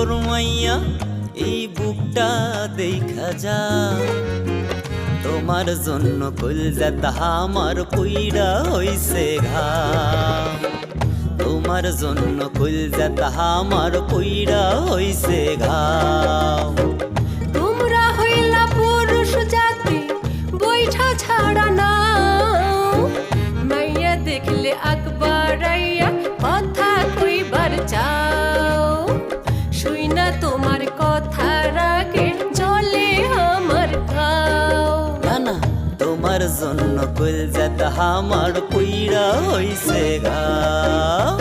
ডাঙ্গর মাইয়া এই বুকটা দেখা যা তোমার জন্য কলজাত আমার পুইরা হইছে ঘাম তোমার জন্য কলজাত আমার পুইরা হইছে ঘাম তোমরা হইলা পুরুষ জাতি বৈঠা ছাড়া না মাইয়া দেখলে আকবরাইয়া কথা কইবার চাও শুই না তোমার কথা রাগে চলে আমার গাও না না তোমার জন্য কলজাত আমার পুইরা হইছে ঘাম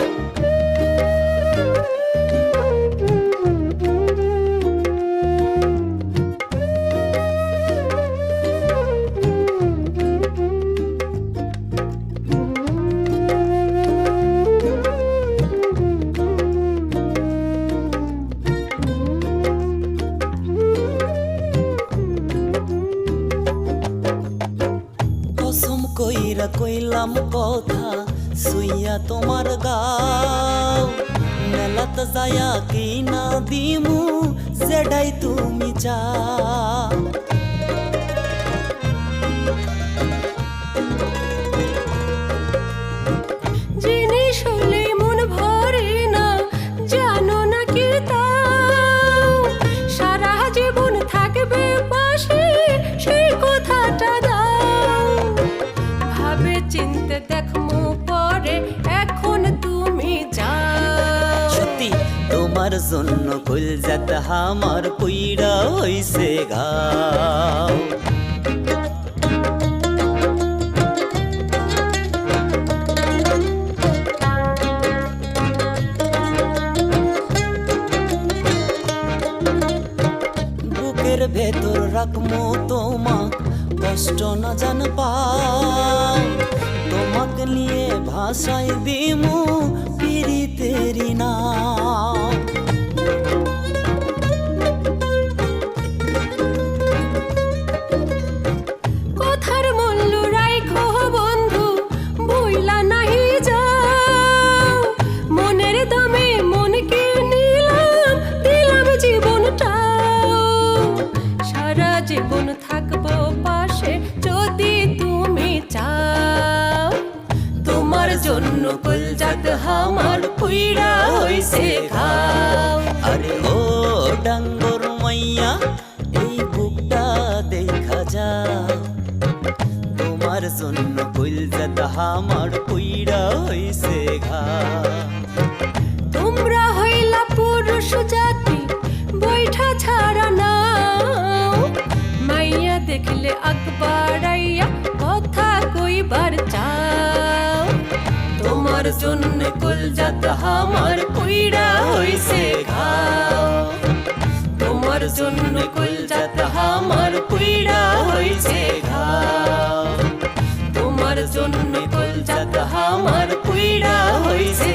কসম কইরা কইলাম কথা সুইয়া তোমার গাও মেলাত যায়া কি না দিমু সেটাই তুমি চাও জিনিস হলে মন ভরে না জানো না কি তাও সারা জীবন থাকবে পাশে সেই কথাটা দাও ভাবে চিনতে দেখমু পরে এখন তুমি যাও সত্যি তোমার জন্য কলজাত আমার পুইরা হইছে ঘাও বুকের ভেতর রাখমু তোমাক কষ্ট না জান পাও তোমাকে নিয়ে ভাষায় দিমু পিরিতেরি নাম কথার মূল্য রাইখো বন্ধু ভুইলা নাহি যাও মনের দামে মনকে নিলাম দিলাম জীবনটাও সারা জীবন থাকবো পাশে যদি তুমি চাও তোমার জন্য কলজাত আমার পুইরা হইছে ঘাও আরে ও ডাঙ্গর মাইয়া এই বুকটা দেখা যা তোমার জন্য কলজাত আমার পুইরা হইছে ঘাম তোমরা হইলা পুরুষ জাতি বৈঠা ছাড়া না মাইয়া দেখলে আকবরাইয়া কথা কইবার চাও তোমার জন্য কলজাত আমার পুইরা হইছে ঘাও তোমার জন্য কলজাত আমার পুইরা হইছে ঘাও তোমার জন্য কলজাত আমার পুইরা হইছে